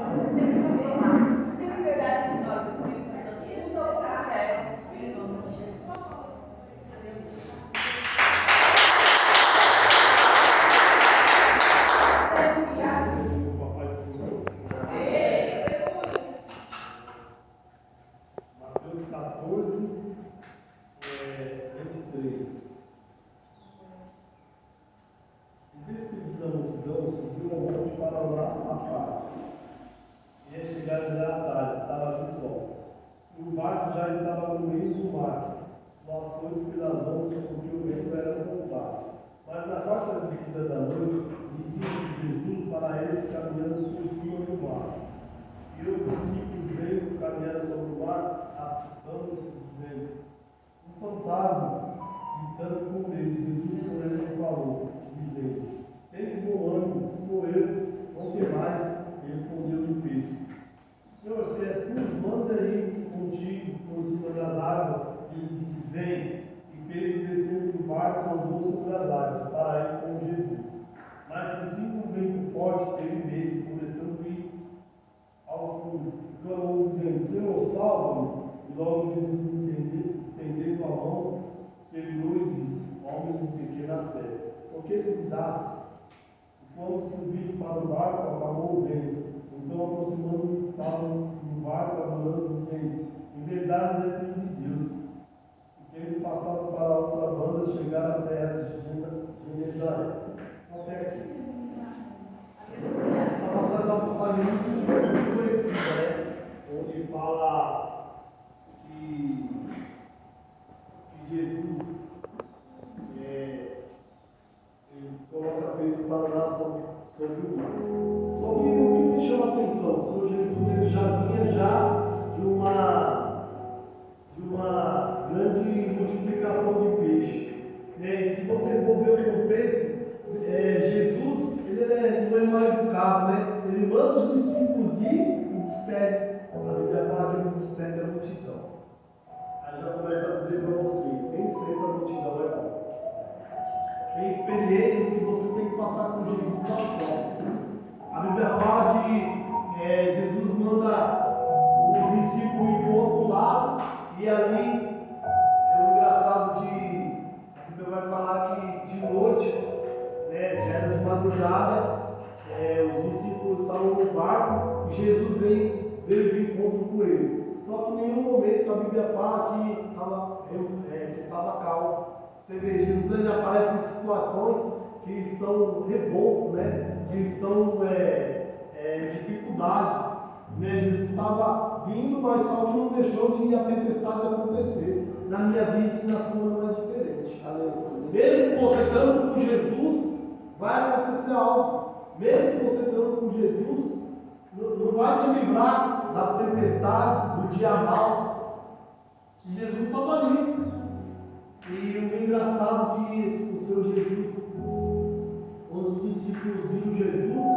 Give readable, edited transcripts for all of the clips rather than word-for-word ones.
Tem liberdade de nós, o Espírito Santo. Usa o que é certo, em nome de Jesus. Mateus 14, verso 3. E despedindo a multidão, subiu ao monte para orar à parte. Ia chegar já à tarde, estava de sol. E o barco já estava no meio do mar, no açoite pelas ondas, porque o vento era contrário. Mas na quarta vigília da noite, dirigiu Jesus para eles caminhando por cima do mar. E os discípulos veio caminhando sobre o mar, assustando-se, dizendo: um fantasma, gritando com medo. Jesus, porém, falou, dizendo: tem bom ânimo, sou eu, não temais. Ele respondeu-lhe Pedro: Senhor, se és tu, manda ir contigo por cima das águas. Ele disse: vem. E Pedro, descendo do barco, andou sobre as águas para ir com Jesus. Mas sentindo um vento forte, teve medo, começando a ir ao fundo, clamou dizendo: Senhor, salva-me. E logo Jesus, estendendo a mão, segurou e disse: homem de pequena fé, por que duvidaste? E quando subiram para o barco, acabou o vento. Então, aproximando-se, estavam no barco, adorando, dizendo: em verdade é filho de Deus. E tendo passado para a outra banda, chegaram à terra de Genezaré. Até aqui. Essa passagem é uma passagem muito conhecida, né? Onde fala que Jesus ele coloca Pedro para andar sobre o mar. Só que o que me chama a atenção, o Senhor Jesus ele já vinha de uma grande multiplicação de peixe. E se você for ver o contexto, Jesus ele não é mal educado, né? Ele manda os discípulos ir e despede. A Bíblia fala que ele despede a multidão. Aí já começa a dizer para você: nem sempre a multidão é bom. Tem experiências que você tem que passar com Jesus a só. A Bíblia fala que Jesus manda os discípulos ir para o outro lado, e ali é engraçado que a Bíblia vai falar que de noite, já era de madrugada, os discípulos estavam no barco e Jesus veio de encontro com ele. Só que em nenhum momento a Bíblia fala que estava calmo. Você vê, Jesus ainda aparece em situações que estão revoltos, que estão em dificuldade. Jesus estava vindo, mas só que não deixou de a tempestade acontecer. Na minha vida e na sua não é diferente. Mesmo você estando com Jesus, vai acontecer algo. Mesmo você estando com Jesus, não vai te livrar das tempestades, do dia mal. Jesus estava ali. E o engraçado é que o Senhor Jesus, quando os discípulos viram Jesus,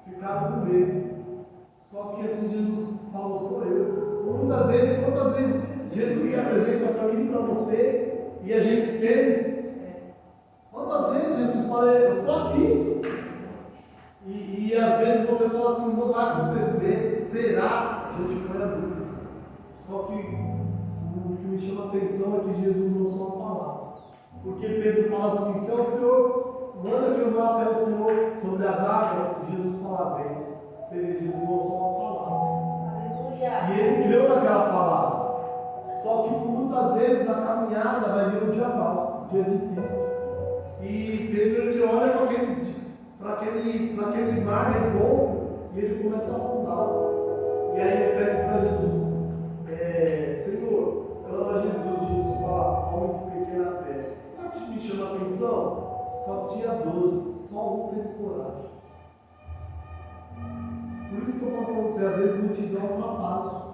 ficaram com medo. Só que assim Jesus falou: sou eu. Quantas vezes Jesus se apresenta para mim e para você e a gente teme? Quantas vezes Jesus fala: eu estou aqui? E às vezes você fala assim: não vai acontecer, será? A gente põe a dúvida. Só que o que me chama a atenção é que Jesus não só uma palavra. Porque Pedro fala assim: se é o Senhor, manda que eu vá até o Senhor sobre as águas. E Jesus fala: bem. Jesus não só uma palavra. Aleluia. E ele creu naquela palavra. Só que por muitas vezes na caminhada vai vir um dia mau, um dia difícil. E Pedro ele olha para aquele mar revolto e ele começa a afundar. E aí ele pede para Jesus: Senhor, clama a Jesus. Jesus fala: homem de pequena fé. Sabe o que me chama a atenção? Só tinha 12, só um teve coragem. Por isso que eu falo para você: às vezes multidão atrapalha.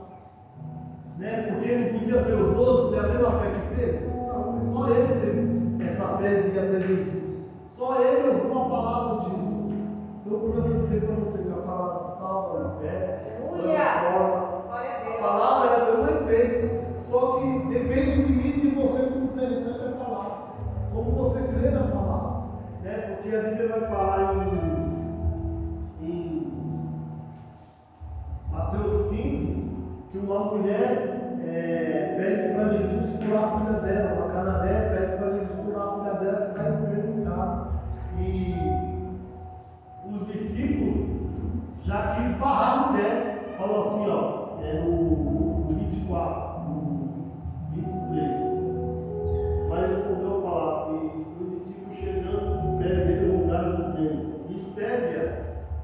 Porque não podia ser os 12 ter a mesma fé que Pedro? Não, só ele teve essa fé de ir até Jesus. Só ele ouviu a palavra de Jesus. Então eu começo a dizer para você que a palavra salva, transforma. A palavra ela tem um efeito. Só que depende de mim e de você como você recebe a palavra. Como você crê na palavra. Porque a Bíblia vai falar em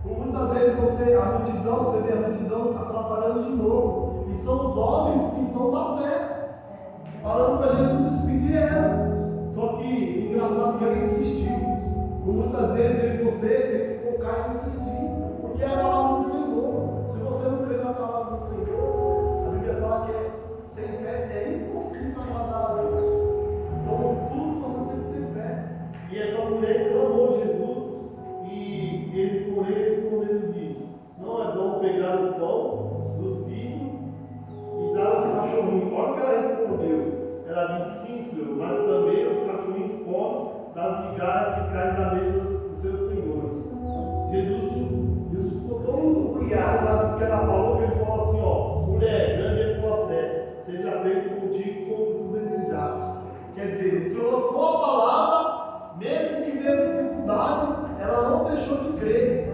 Muitas vezes você vê a multidão atrapalhando de novo. E são os homens que são da fé, falando para Jesus despedir ela. Só que o engraçado é que ela insistiu. Muitas vezes você tem que focar e insistir, porque é a palavra do Senhor. Se você não crer na palavra do Senhor, a Bíblia fala que sem fé é impossível agradar a Deus. Então, tudo você tem que ter fé. E essa mulher clamou Jesus, e ele, por ele, respondeu e disse: não é bom pegar o pão dos filhos e dar aos cachorrinhos. Olha o que ela respondeu. Ela disse: sim, Senhor, mas também os cachorrinhos comem das migalhas que caem da mesa dos seus senhores. Jesus ficou tão engraçado porque ela falou, que ele falou assim: ó, mulher, grande é tua fé, seja feito contigo como tu desejaste. Quer dizer, se ela só a palavra, mesmo que veio dificuldade, ela não deixou de crer.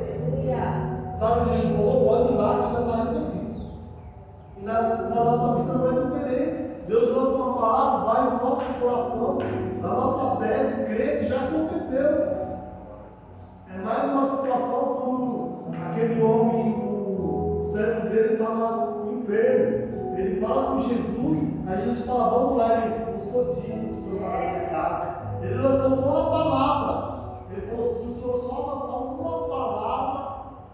Sabe, Jesus falou: pode ir lá que já está resolvido. E na nossa vida não é diferente. Deus lança uma palavra, vai no nosso coração, da nossa fé de crer que já aconteceu. É mais uma situação como aquele homem, o cérebro dele estava enfermo. Ele fala com Jesus, aí Jesus fala: vamos lá, ele não sou digno do Senhor para a minha casa. Ele lançou só uma palavra. Ele falou: se o Senhor só lançar uma palavra,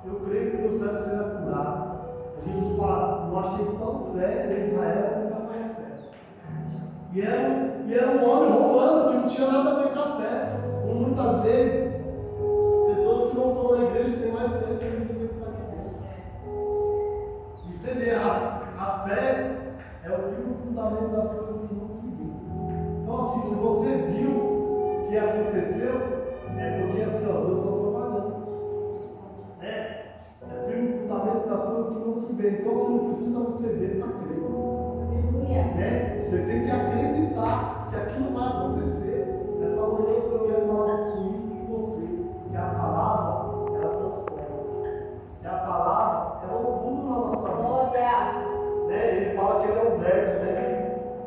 eu creio que o meu cérebro será curado. Aí Jesus fala: não achei tão fé em Israel como essa minha fé. E era um homem romano que não tinha nada a ver com a fé. Como muitas vezes, pessoas que não estão na igreja têm mais fé que você que está aqui dentro. E você vê, a fé é o firme fundamento das coisas que não se viu. Então, assim, se você viu o que aconteceu, é porque assim, ó, Deus está trabalhando. É o firme fundamento das coisas que não se vê. Então, você não precisa você ver para crer. Você tem que acreditar que aquilo vai acontecer. Nessa manhã o Senhor quer falar comigo e com você. Que a palavra, ela transforma. Que a palavra, ela não tudo na nossa vida. Ele fala que ele é o verbo,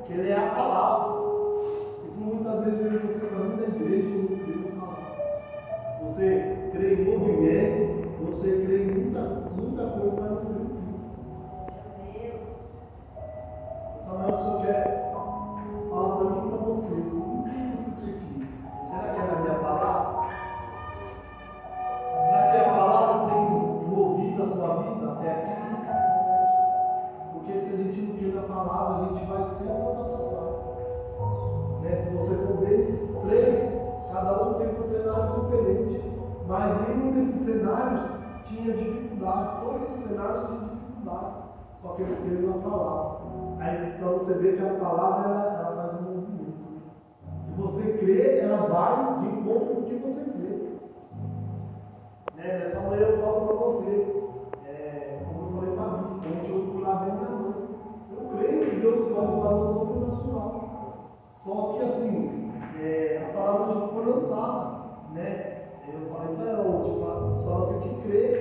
que ele é a palavra. E por muitas vezes você está indo na igreja e não crê na palavra. Você crê em movimento, você crê em muita coisa, mas não crê em Cristo. Essa manhã o Senhor quer falar para mim e para você. O que você crê aqui? Será que é na minha palavra? Será que a palavra tem movido a sua vida até aqui? Porque se a gente não crê na palavra, a gente vai sempre voltar para trás. Se você for ver esses três, cada um tem um cenário diferente. Mas nenhum desses cenários tinha dificuldade. Todos os cenários tinham dificuldade. Só que eles creram na palavra. Aí para você ver que a palavra ela faz um movimento. Se você crê, ela vai de encontro com o que você crê. Nessa manhã eu falo para você, como eu falei para mim, onde eu fui lá ver minha mãe. Eu creio que Deus pode fazer o sobrenatural. Só que assim, a palavra já foi lançada. Eu falei para ela hoje, a senhora tem que crer.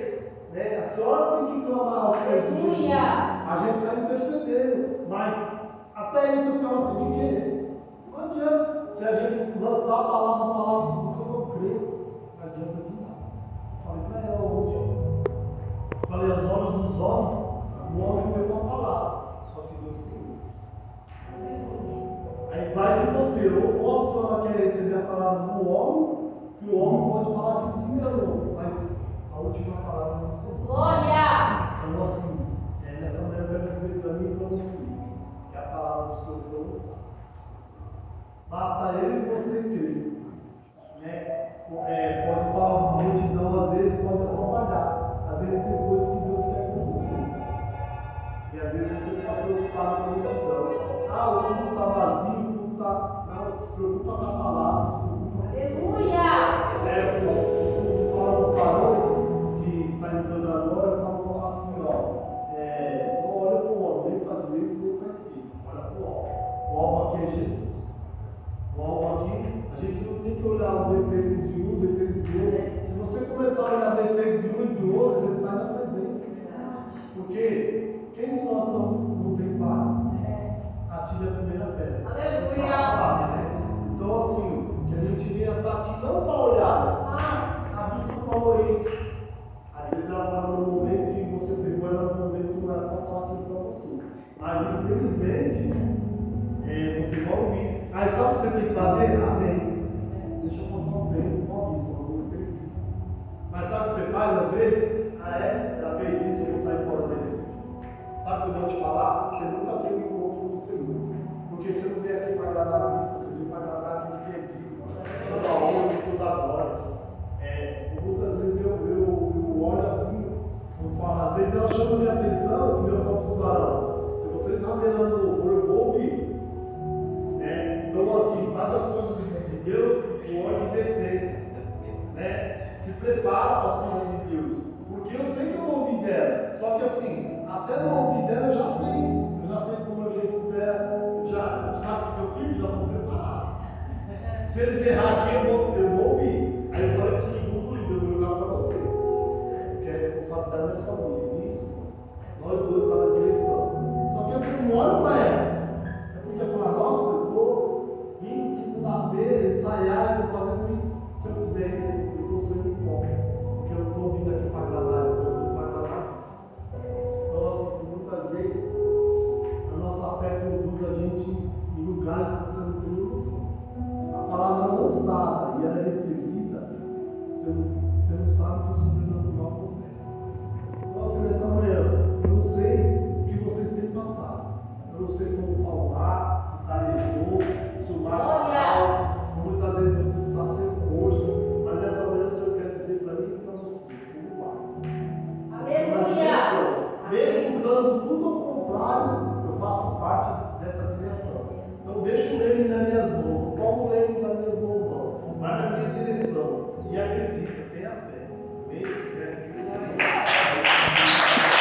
A senhora tem que clamar aos pés de Jesus. A gente está intercedendo, mas até isso a senhora tem que querer. Não adianta. Se a gente lançar a palavra, se você não crer, não adianta de nada. Falei para ela hoje. Falei: aos olhos dos homens, o homem tem uma palavra, só que Deus tem. Aí vai de você, ou a senhora quer receber a palavra do homem, que o homem pode falar que desenganou, mas a última palavra é do Senhor. Glória! Então, assim, nessa manhã eu quero dizer para mim e para você que a palavra do Senhor foi lançada. Basta eu e você crer. Pode estar uma multidão, às vezes pode atrapalhar. Às vezes tem coisas que Deus quer com você. E às vezes você está preocupado com a multidão. O culto está vazio, o culto está. Não, se preocupa com a palavra, se preocupa com Aleluia! Eu falo dos varões que está entrando agora, eu falo assim: não olha para o alvo, nem para a direita, nem para a esquerda. Olha para o alvo. O alvo aqui é Jesus. O alvo aqui, a gente não tem que olhar o defeito de um, o defeito de outro. Se você começar a olhar o defeito de um e de outro, você sai da presença. Porque quem de nós não tem falha? Atire a primeira pedra. Aleluia! Então, assim, que a gente venha estar aqui não para olhar, a bispo falou isso. Às vezes Mas infelizmente, você vai ouvir. Aí sabe o que você tem que fazer? Amém. Deixa eu mostrar um tempo, eu gostei disso. Mas sabe o que você faz às vezes? Já fez isso, eu vou sair fora dele. Sabe o que eu vou te falar? Você nunca teve encontro com o Senhor. Porque você não veio aqui para agradar a Cristo, você veio para agradar a quem pediu. Toda a honra e toda a glória. Muitas vezes eu olho assim, eu falo, às vezes ela chama minha atenção e meu próprio tubarão. Se vocês estão vendo no louvor, eu vou ouvir. Então assim, faz as coisas de Deus com ordem e decência. Se prepara para as coisas de Deus. Porque eu sei que eu ouvi dela. Só que assim, até não ouvir dela eu já sei. Eu já sei como é o jeito dela. Eu já sabe o que eu fiz, já vou preparar. Se eles errarem aqui, eu vou ouvir. Aí eu falei para o segundo líder, eu vou jogar para você. Porque a responsabilidade não é só minha. Isso. Nós dois estamos na direção. Só que assim, eu não olho para ela. É porque eu falo, nossa, eu estou vindo de segunda-feira, ensaiar, eu estou fazendo isso. Se eu fizer isso, eu estou sendo hipócrita. Porque eu não estou vindo aqui para agradar, eu estou vindo para agradar Cristo. Então, assim, muitas vezes, a nossa fé conduz a gente em lugares que você não tem noção. A palavra lançada e ela é recebida, você não sabe que o sobrenatural acontece. Então, assim, nessa manhã, eu não sei o que vocês têm passado. Eu não sei como está o mar, se está levou, se o mar está alto. Muitas vezes você está sem força, mas nessa manhã o Senhor quer dizer para mim e para você, como vai. Aleluia! Mesmo dando tudo ao contrário, eu faço parte dessa direção. Então deixa o Leme na minha